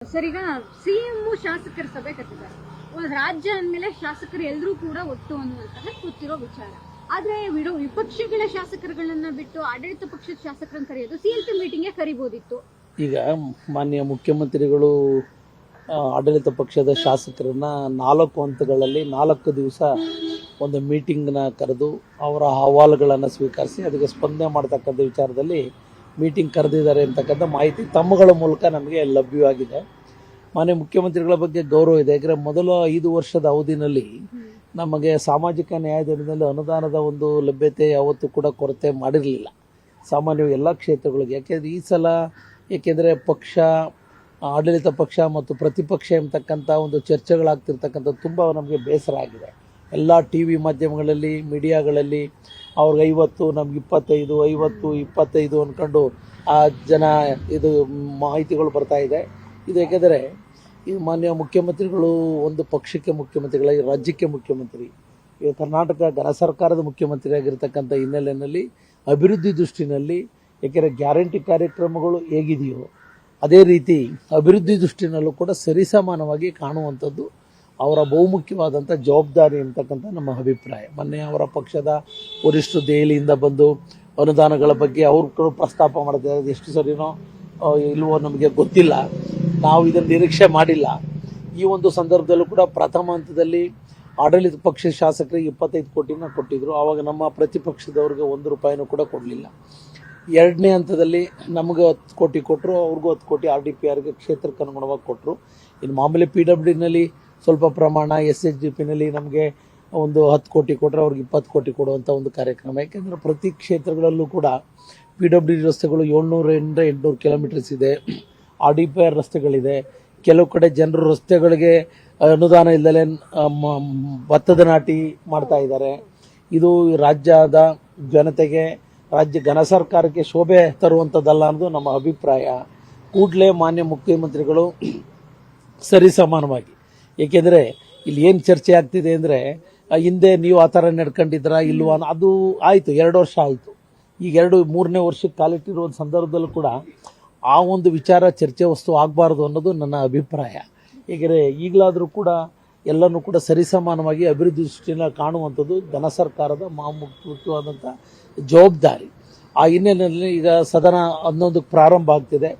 Sir, ಈಗ CM ಶಾಸಕರ ಸಭೆ ಕರೆದಿದ್ದಾರೆ. ರಾಜ್ಯ ಅಂದಮೇಲೆ ಶಾಸಕರು ಎಲ್ಲರೂ ಕೂಡ ಒಟ್ಟು ಅನ್ನುವಂತಹ ಗೊತ್ತಿರೋ ವಿಚಾರ. ಆದ್ರೆ ವಿಪಕ್ಷಗಳ ಶಾಸಕರುಗಳನ್ನ ಬಿಟ್ಟು ಆಡಳಿತ ಪಕ್ಷದ ಶಾಸಕರನ್ನ ಕರೆಯೋದು ಸಿಎಲ್ಪಿ ಮೀಟಿಂಗ್ಗೆ ಕರಿಬಹುದಿತ್ತು. ಈಗ ಮಾನ್ಯ ಮುಖ್ಯಮಂತ್ರಿಗಳು ಆಡಳಿತ ಪಕ್ಷದ ಶಾಸಕರನ್ನ 4 ಹಂತಗಳಲ್ಲಿ 4 ದಿವಸ ಒಂದು ಮೀಟಿಂಗ್ನ ಕರೆದು ಅವರ ಅಹವಾಲುಗಳನ್ನು ಸ್ವೀಕರಿಸಿ ಅದಕ್ಕೆ ಸ್ಪಂದನೆ ಮಾಡ್ತಕ್ಕಂಥ ವಿಚಾರದಲ್ಲಿ ಮೀಟಿಂಗ್ ಕರೆದಿದ್ದಾರೆ ಅಂತಕ್ಕಂಥ ಮಾಹಿತಿ ತಮ್ಮಗಳ ಮೂಲಕ ನಮಗೆ ಲಭ್ಯವಾಗಿದೆ. ಮಾನ್ಯ ಮುಖ್ಯಮಂತ್ರಿಗಳ ಬಗ್ಗೆ ಗೌರವ ಇದೆ. ಯಾಕಂದರೆ ಮೊದಲ 5 ವರ್ಷದ ಅವಧಿನಲ್ಲಿ ನಮಗೆ ಸಾಮಾಜಿಕ ನ್ಯಾಯದಲ್ಲಿ ಅನುದಾನದ ಒಂದು ಲಭ್ಯತೆ ಯಾವತ್ತೂ ಕೂಡ ಕೊರತೆ ಮಾಡಿರಲಿಲ್ಲ ಸಾಮಾನ್ಯವಾಗಿ ಎಲ್ಲ ಕ್ಷೇತ್ರಗಳಿಗೆ. ಯಾಕೆಂದರೆ ಈ ಸಲ ಪಕ್ಷ ಆಡಳಿತ ಪಕ್ಷ ಮತ್ತು ಪ್ರತಿಪಕ್ಷ ಎಂಬತಕ್ಕಂಥ ಒಂದು ಚರ್ಚೆಗಳಾಗ್ತಿರ್ತಕ್ಕಂಥ ತುಂಬ ನಮಗೆ ಬೇಸರ ಆಗಿದೆ. ಎಲ್ಲ ಟಿ ವಿ ಮಾಧ್ಯಮಗಳಲ್ಲಿ ಮೀಡಿಯಾಗಳಲ್ಲಿ ಅವ್ರಿಗೆ 50 ನಮ್ಗೆ 25 50 25 ಅಂದ್ಕೊಂಡು ಆ ಜನ ಇದು ಮಾಹಿತಿಗಳು ಬರ್ತಾ ಇದೆ. ಇದು ಯಾಕೆಂದರೆ ಈ ಮಾನ್ಯ ಮುಖ್ಯಮಂತ್ರಿಗಳು ಒಂದು ಪಕ್ಷಕ್ಕೆ ಮುಖ್ಯಮಂತ್ರಿಗಳಾಗಿ ರಾಜ್ಯಕ್ಕೆ ಮುಖ್ಯಮಂತ್ರಿ, ಈಗ ಕರ್ನಾಟಕ ಘನ ಸರ್ಕಾರದ ಮುಖ್ಯಮಂತ್ರಿ ಆಗಿರ್ತಕ್ಕಂಥ ಹಿನ್ನೆಲೆಯಲ್ಲಿ ಅಭಿವೃದ್ಧಿ ದೃಷ್ಟಿನಲ್ಲಿ ಯಾಕೆಂದರೆ ಗ್ಯಾರಂಟಿ ಕಾರ್ಯಕ್ರಮಗಳು ಹೇಗಿದೆಯೋ ಅದೇ ರೀತಿ ಅಭಿವೃದ್ಧಿ ದೃಷ್ಟಿನಲ್ಲೂ ಕೂಡ ಸರಿಸಮಾನವಾಗಿ ಕಾಣುವಂಥದ್ದು ಅವರ ಬಹುಮುಖ್ಯವಾದಂಥ ಜವಾಬ್ದಾರಿ ಅಂತಕ್ಕಂಥ ನಮ್ಮ ಅಭಿಪ್ರಾಯ. ಮೊನ್ನೆ ಅವರ ಪಕ್ಷದ ವರಿಷ್ಠರು ದೆಹಲಿಯಿಂದ ಬಂದು ಅನುದಾನಗಳ ಬಗ್ಗೆ ಅವರು ಪ್ರಸ್ತಾಪ ಮಾಡ್ತಾರೆ. ಎಷ್ಟು ಸರಿನೋ ಇಲ್ವೋ ನಮಗೆ ಗೊತ್ತಿಲ್ಲ, ನಾವು ಇದನ್ನು ನಿರೀಕ್ಷೆ ಮಾಡಿಲ್ಲ. ಈ ಒಂದು ಸಂದರ್ಭದಲ್ಲೂ ಕೂಡ ಪ್ರಥಮ ಹಂತದಲ್ಲಿ ಆಡಳಿತ ಪಕ್ಷದ ಶಾಸಕರಿಗೆ 25 ಕೋಟಿನ ಕೊಟ್ಟಿದ್ರು. ಆವಾಗ ನಮ್ಮ ಪ್ರತಿಪಕ್ಷದವ್ರಿಗೆ 1 ರೂಪಾಯಿನೂ ಕೂಡ ಕೊಡಲಿಲ್ಲ. 2ನೇ ಹಂತದಲ್ಲಿ ನಮಗೆ 10 ಕೋಟಿ ಕೊಟ್ಟರು, ಅವ್ರಿಗೂ 10 ಕೋಟಿ RDPRಗೆ ಕ್ಷೇತ್ರಕ್ಕೆ ಅನುಗುಣವಾಗಿ ಕೊಟ್ಟರು. ಇನ್ನು ಮಾಮೂಲಿ PWDನಲ್ಲಿ ಸ್ವಲ್ಪ ಪ್ರಮಾಣ, SHDPನಲ್ಲಿ ನಮಗೆ ಒಂದು 10 ಕೋಟಿ ಕೊಟ್ಟರೆ ಅವ್ರಿಗೆ 20 ಕೋಟಿ ಕೊಡುವಂಥ ಒಂದು ಕಾರ್ಯಕ್ರಮ. ಯಾಕೆಂದರೆ ಪ್ರತಿ ಕ್ಷೇತ್ರಗಳಲ್ಲೂ ಕೂಡ PWD ರಸ್ತೆಗಳು 700ರಿಂದ 800 ಕಿಲೋಮೀಟರ್ಸ್ ಇದೆ, RDPR ರಸ್ತೆಗಳಿದೆ. ಕೆಲವು ಕಡೆ ಜನರು ರಸ್ತೆಗಳಿಗೆ ಅನುದಾನ ಇಲ್ಲದೆ ಭತ್ತದ ನಾಟಿ ಮಾಡ್ತಾ ಇದ್ದಾರೆ. ಇದು ರಾಜ್ಯದ ಜನತೆಗೆ, ರಾಜ್ಯ ಘನ ಸರ್ಕಾರಕ್ಕೆ ಶೋಭೆ ತರುವಂಥದ್ದಲ್ಲ ಅನ್ನೋದು ನಮ್ಮ ಅಭಿಪ್ರಾಯ. ಕೂಡಲೇ ಮಾನ್ಯ ಮುಖ್ಯಮಂತ್ರಿಗಳು ಸರಿಸಮಾನವಾಗಿ, ಏಕೆಂದರೆ ಇಲ್ಲಿ ಏನು ಚರ್ಚೆ ಆಗ್ತಿದೆ ಅಂದರೆ ಹಿಂದೆ ನೀವು ಆ ಥರ ನಡ್ಕೊಂಡಿದ್ದೀರಾ ಇಲ್ವಾ, ಅದು ಆಯಿತು, 2 ವರ್ಷ ಆಯಿತು. ಈಗ 3ನೇ ವರ್ಷಕ್ಕೆ ಕಾಲಿಟ್ಟಿರುವ ಸಂದರ್ಭದಲ್ಲೂ ಕೂಡ ಆ ಒಂದು ವಿಚಾರ ಚರ್ಚೆ ವಸ್ತು ಆಗಬಾರ್ದು ಅನ್ನೋದು ನನ್ನ ಅಭಿಪ್ರಾಯ. ಏಕೆಂದರೆ ಈಗಲಾದರೂ ಕೂಡ ಎಲ್ಲನೂ ಕೂಡ ಸರಿಸಮಾನವಾಗಿ ಅಭಿವೃದ್ಧಿ ದೃಷ್ಟಿಯಿಂದ ಕಾಣುವಂಥದ್ದು ಘನ ಸರ್ಕಾರದ ಮುಖ್ಯವಾದಂಥ ಜವಾಬ್ದಾರಿ. ಆ ಹಿನ್ನೆಲೆಯಲ್ಲಿ ಈಗ ಸದನ 11ಕ್ಕೆ ಪ್ರಾರಂಭ ಆಗ್ತಿದೆ.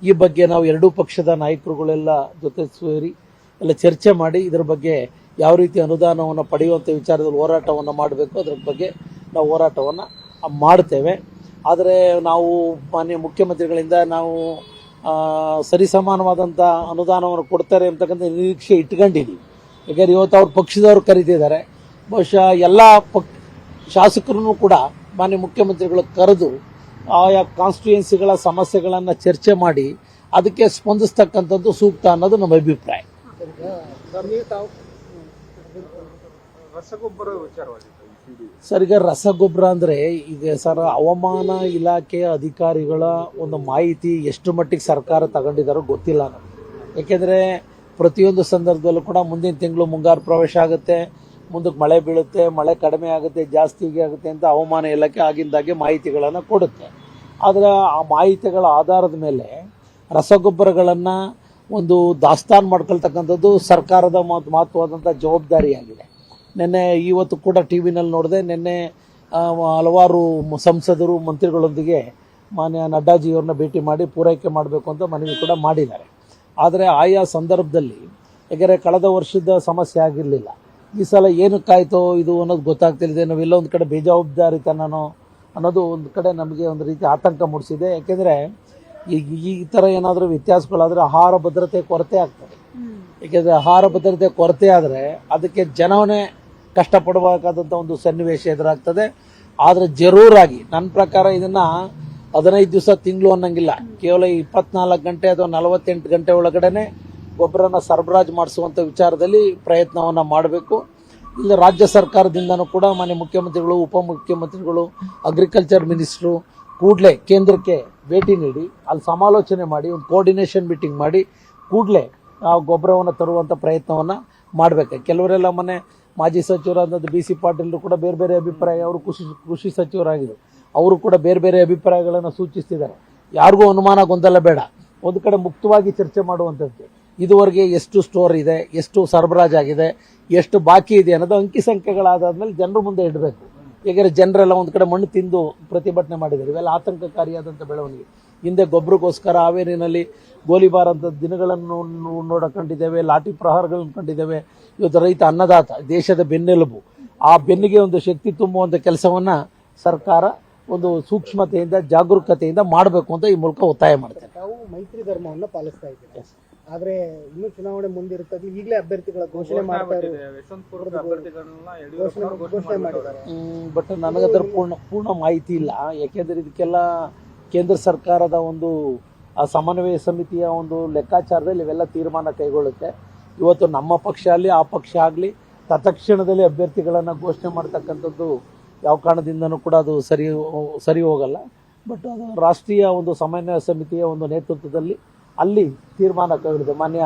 ಈ ಬಗ್ಗೆ ನಾವು 2 ಪಕ್ಷದ ನಾಯಕರುಗಳೆಲ್ಲ ಜೊತೆ ಸೇರಿ ಎಲ್ಲ ಚರ್ಚೆ ಮಾಡಿ ಇದರ ಬಗ್ಗೆ ಯಾವ ರೀತಿ ಅನುದಾನವನ್ನು ಪಡೆಯುವಂಥ ವಿಚಾರದಲ್ಲಿ ಹೋರಾಟವನ್ನು ಮಾಡಬೇಕು ಅದರ ಬಗ್ಗೆ ನಾವು ಹೋರಾಟವನ್ನು ಮಾಡ್ತೇವೆ. ಆದರೆ ನಾವು ಮಾನ್ಯ ಮುಖ್ಯಮಂತ್ರಿಗಳಿಂದ ನಾವು ಸರಿಸಮಾನವಾದಂಥ ಅನುದಾನವನ್ನು ಕೊಡ್ತಾರೆ ಅಂತಕ್ಕಂಥ ನಿರೀಕ್ಷೆ ಇಟ್ಕೊಂಡಿದ್ದೀವಿ. ಯಾಕೆಂದರೆ ಇವತ್ತು ಅವ್ರ ಪಕ್ಷದವರು ಕರೀತಿದ್ದಾರೆ. ಬಹುಶಃ ಎಲ್ಲ ಶಾಸಕರನ್ನು ಕೂಡ ಮಾನ್ಯ ಮುಖ್ಯಮಂತ್ರಿಗಳು ಕರೆದು ಆಯಾ ಕಾನ್ಸ್ಟಿಟ್ಯೂಯೆನ್ಸಿಗಳ ಸಮಸ್ಯೆಗಳನ್ನು ಚರ್ಚೆ ಮಾಡಿ ಅದಕ್ಕೆ ಸ್ಪಂದಿಸ್ತಕ್ಕಂಥದ್ದು ಸೂಕ್ತ ಅನ್ನೋದು ನಮ್ಮ ಅಭಿಪ್ರಾಯ. ಸರ್, ಈಗ ರಸಗೊಬ್ಬರ ಅಂದರೆ ಈಗ ಸರ್ ಹವಾಮಾನ ಇಲಾಖೆಯ ಅಧಿಕಾರಿಗಳ ಒಂದು ಮಾಹಿತಿ ಎಷ್ಟು ಮಟ್ಟಿಗೆ ಸರ್ಕಾರ ತಗೊಂಡಿದ್ದಾರೋ ಗೊತ್ತಿಲ್ಲ ನಮಗೆ. ಏಕೆಂದರೆ ಪ್ರತಿಯೊಂದು ಸಂದರ್ಭದಲ್ಲೂ ಕೂಡ ಮುಂದಿನ ತಿಂಗಳು ಮುಂಗಾರು ಪ್ರವೇಶ ಆಗುತ್ತೆ, ಮುಂದಕ್ಕೆ ಮಳೆ ಬೀಳುತ್ತೆ, ಮಳೆ ಕಡಿಮೆ ಆಗುತ್ತೆ, ಜಾಸ್ತಿ ಆಗುತ್ತೆ ಅಂತ ಹವಾಮಾನ ಇಲಾಖೆ ಆಗಿಂದಾಗೆ ಮಾಹಿತಿಗಳನ್ನು ಕೊಡುತ್ತೆ. ಆದರೆ ಆ ಮಾಹಿತಿಗಳ ಆಧಾರದ ಮೇಲೆ ರಸಗೊಬ್ಬರಗಳನ್ನು ಒಂದು ದಾಸ್ತಾನು ಮಾಡ್ಕೊಳ್ತಕ್ಕಂಥದ್ದು ಸರ್ಕಾರದ ಮಹತ್ವವಾದಂಥ ಜವಾಬ್ದಾರಿಯಾಗಿದೆ. ಇವತ್ತು ಕೂಡ ಟಿ ವಿನಲ್ಲಿ ನೋಡಿದೆ, ನಿನ್ನೆ ಹಲವಾರು ಸಂಸದರು ಮಂತ್ರಿಗಳೊಂದಿಗೆ ಮಾನ್ಯ ನಡ್ಡಾಜಿಯವ್ರನ್ನ ಭೇಟಿ ಮಾಡಿ ಪೂರೈಕೆ ಮಾಡಬೇಕು ಅಂತ ಮನವಿ ಕೂಡ ಮಾಡಿದ್ದಾರೆ. ಆದರೆ ಆಯಾ ಸಂದರ್ಭದಲ್ಲಿ ಯಾಕೆಂದರೆ ಕಳೆದ ವರ್ಷದ ಸಮಸ್ಯೆ ಆಗಿರಲಿಲ್ಲ, ಈ ಸಲ ಏನಕ್ಕಾಯ್ತೋ ಇದು ಅನ್ನೋದು ಗೊತ್ತಾಗ್ತಿದೆ. ನಾವೆಲ್ಲ ಒಂದು ಕಡೆ ಬೇಜವಾಬ್ದಾರಿತನೋ ಅನ್ನೋದು ಒಂದು ಕಡೆ ನಮಗೆ ಒಂದು ರೀತಿ ಆತಂಕ ಮೂಡಿಸಿದೆ. ಯಾಕೆಂದರೆ ಈ ಥರ ಏನಾದರೂ ವ್ಯತ್ಯಾಸಗಳಾದರೆ ಆಹಾರ ಭದ್ರತೆ ಕೊರತೆ ಆಗ್ತದೆ. ಏಕೆಂದರೆ ಆಹಾರ ಭದ್ರತೆ ಕೊರತೆ ಆದರೆ ಅದಕ್ಕೆ ಜನವೇ ಕಷ್ಟಪಡಬೇಕಾದಂಥ ಒಂದು ಸನ್ನಿವೇಶ ಎದುರಾಗ್ತದೆ. ಆದರೆ ಜರೂರಾಗಿ ನನ್ನ ಪ್ರಕಾರ ಇದನ್ನು 15 ದಿವಸ ತಿಂಗಳು ಅನ್ನಂಗಿಲ್ಲ, ಕೇವಲ 24 ಗಂಟೆ ಅಥವಾ 48 ಗಂಟೆ ಒಳಗಡೆ ಗೊಬ್ಬರನ ಸರಬರಾಜು ಮಾಡಿಸುವಂಥ ವಿಚಾರದಲ್ಲಿ ಪ್ರಯತ್ನವನ್ನು ಮಾಡಬೇಕು. ಇಲ್ಲ ರಾಜ್ಯ ಸರ್ಕಾರದಿಂದನೂ ಕೂಡ ಮಾನ್ಯ ಮುಖ್ಯಮಂತ್ರಿಗಳು, ಉಪಮುಖ್ಯಮಂತ್ರಿಗಳು, ಅಗ್ರಿಕಲ್ಚರ್ ಮಿನಿಸ್ಟ್ರು ಕೂಡಲೇ ಕೇಂದ್ರಕ್ಕೆ ಭೇಟಿ ನೀಡಿ ಅಲ್ಲಿ ಸಮಾಲೋಚನೆ ಮಾಡಿ ಒಂದು ಕೋಆರ್ಡಿನೇಷನ್ ಮೀಟಿಂಗ್ ಮಾಡಿ ಕೂಡಲೇ ಆ ಗೊಬ್ಬರವನ್ನು ತರುವಂಥ ಪ್ರಯತ್ನವನ್ನು ಮಾಡಬೇಕು. ಕೆಲವರೆಲ್ಲ ಮೊನ್ನೆ ಮಾಜಿ ಸಚಿವರಾದ BC ಪಾಟೀಲರು ಕೂಡ ಬೇರೆ ಬೇರೆ ಅಭಿಪ್ರಾಯ, ಅವರು ಕೃಷಿ ಸಚಿವರಾಗಿದ್ದರು, ಅವರು ಕೂಡ ಬೇರೆ ಬೇರೆ ಅಭಿಪ್ರಾಯಗಳನ್ನು ಸೂಚಿಸ್ತಿದ್ದಾರೆ. ಯಾರಿಗೂ ಅನುಮಾನ ಗೊಂದಲ ಬೇಡ, ಒಂದು ಕಡೆ ಮುಕ್ತವಾಗಿ ಚರ್ಚೆ ಮಾಡುವಂಥದ್ದು. ಇದುವರೆಗೆ ಎಷ್ಟು ಸ್ಟೋರ್ ಇದೆ, ಎಷ್ಟು ಸರಬರಾಜಾಗಿದೆ, ಎಷ್ಟು ಬಾಕಿ ಇದೆ ಅನ್ನೋದು ಅಂಕಿ ಸಂಖ್ಯೆಗಳಾದಾದ್ಮೇಲೆ ಜನರ ಮುಂದೆ ಇಡಬೇಕು. ಯಾಕಂದರೆ ಜನರೆಲ್ಲ ಒಂದು ಕಡೆ ಮಣ್ಣು ತಿಂದು ಪ್ರತಿಭಟನೆ ಮಾಡಿದ್ದಾರೆ. ಇವೆಲ್ಲ ಆತಂಕಕಾರಿಯಾದಂಥ ಬೆಳವಣಿಗೆ. ಹಿಂದೆ ಗೊಬ್ಬರಕ್ಕೋಸ್ಕರ ಹಾವೇರಿನಲ್ಲಿ ಗೋಲಿಬಾರ್ ಅಂತ ದಿನಗಳನ್ನು ಕಂಡಿದ್ದೇವೆ, ಲಾಠಿ ಪ್ರಹಾರಗಳನ್ನು ಕಂಡಿದ್ದೇವೆ. ಇವತ್ತು ರೈತ ಅನ್ನದಾತ, ದೇಶದ ಬೆನ್ನೆಲುಬು, ಆ ಬೆನ್ನಿಗೆ ಒಂದು ಶಕ್ತಿ ತುಂಬುವಂಥ ಕೆಲಸವನ್ನು ಸರ್ಕಾರ ಒಂದು ಸೂಕ್ಷ್ಮತೆಯಿಂದ ಜಾಗರೂಕತೆಯಿಂದ ಮಾಡಬೇಕು ಅಂತ ಈ ಮೂಲಕ ಒತ್ತಾಯ ಮಾಡ್ತಾರೆ. ತಾವು ಮೈತ್ರಿ ಧರ್ಮವನ್ನು ಪಾಲಿಸ್ತಾ ಇದ್ದೀವಿ, ಆದ್ರೆ ಇನ್ನೂ ಚುನಾವಣೆ ಮುಂದಿರುತ್ತದೆ. ಈಗಲೇ ಅಭ್ಯರ್ಥಿಗಳ ಘೋಷಣೆ ಮಾಡಿದ್ದಾರೆ. ಬಟ್ ನನಗದರ ಪೂರ್ಣ ಮಾಹಿತಿ ಇಲ್ಲ. ಯಾಕೆಂದ್ರೆ ಇದಕ್ಕೆಲ್ಲ ಕೇಂದ್ರ ಸರ್ಕಾರದ ಒಂದು ಆ ಸಮನ್ವಯ ಸಮಿತಿಯ ಒಂದು ಲೆಕ್ಕಾಚಾರದಲ್ಲಿ ಇವೆಲ್ಲ ತೀರ್ಮಾನ ಕೈಗೊಳ್ಳುತ್ತೆ. ಇವತ್ತು ನಮ್ಮ ಪಕ್ಷ ಆಗಲಿ ಆ ಪಕ್ಷ ಆಗಲಿ ತತ್ಕ್ಷಣದಲ್ಲಿ ಅಭ್ಯರ್ಥಿಗಳನ್ನು ಘೋಷಣೆ ಮಾಡ್ತಕ್ಕಂಥದ್ದು ಯಾವ ಕಾರಣದಿಂದನೂ ಕೂಡ ಅದು ಸರಿ ಹೋಗಲ್ಲ. ಬಟ್ ಅದು ರಾಷ್ಟ್ರೀಯ ಒಂದು ಸಮನ್ವಯ ಸಮಿತಿಯ ಒಂದು ನೇತೃತ್ವದಲ್ಲಿ ಅಲ್ಲಿ ತೀರ್ಮಾನ ಕೈಗೊಂಡಿದೆ. ಮಾನ್ಯ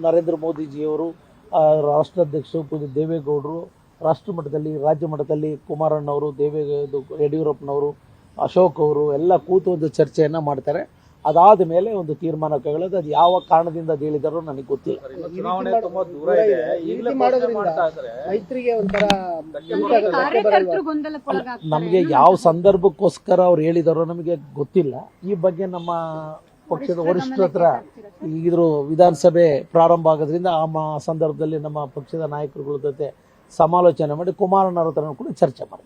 ನರೇಂದ್ರ ಮೋದಿಜಿಯವರು, ರಾಷ್ಟ್ರಾಧ್ಯಕ್ಷರು ಪೂಜ್ಯ ದೇವೇಗೌಡರು, ರಾಷ್ಟ್ರ ಮಟ್ಟದಲ್ಲಿ ರಾಜ್ಯ ಮಟ್ಟದಲ್ಲಿ ಕುಮಾರಣ್ಣವರು, ಯಡಿಯೂರಪ್ಪನವರು, ಅಶೋಕ್ ಅವರು ಎಲ್ಲ ಕೂತು ಒಂದು ಚರ್ಚೆಯನ್ನು ಮಾಡ್ತಾರೆ. ಅದಾದ ಮೇಲೆ ಒಂದು ತೀರ್ಮಾನ ಕೈಗೊಳ್ಳೋದು. ಅದು ಯಾವ ಕಾರಣದಿಂದ ಅದು ಹೇಳಿದಾರೋ ನನಗೆ ಗೊತ್ತಿಲ್ಲ. ಮೈತ್ರಿಗೆ ಒಂಥರ ಕಾರ್ಯಕರ್ತರು ಗೊಂದಲಕ್ಕೊಳಗಾಗ್ತಾರೆ. ನಮಗೆ ಯಾವ ಸಂದರ್ಭಕ್ಕೋಸ್ಕರ ಅವ್ರು ಹೇಳಿದಾರೋ ನಮಗೆ ಗೊತ್ತಿಲ್ಲ. ಈ ಬಗ್ಗೆ ನಮ್ಮ ಪಕ್ಷದ ವರಿಷ್ಠರ ಹತ್ರ ಇದ್ರ ವಿಧಾನಸಭೆ ಪ್ರಾರಂಭ ಆಗೋದ್ರಿಂದ ಆ ಸಂದರ್ಭದಲ್ಲಿ ನಮ್ಮ ಪಕ್ಷದ ನಾಯಕರುಗಳ ಜೊತೆ ಸಮಾಲೋಚನೆ ಮಾಡಿ ಕುಮಾರಣ್ಣರ ಹತ್ರ ಕೂಡ ಚರ್ಚೆ ಮಾಡಿ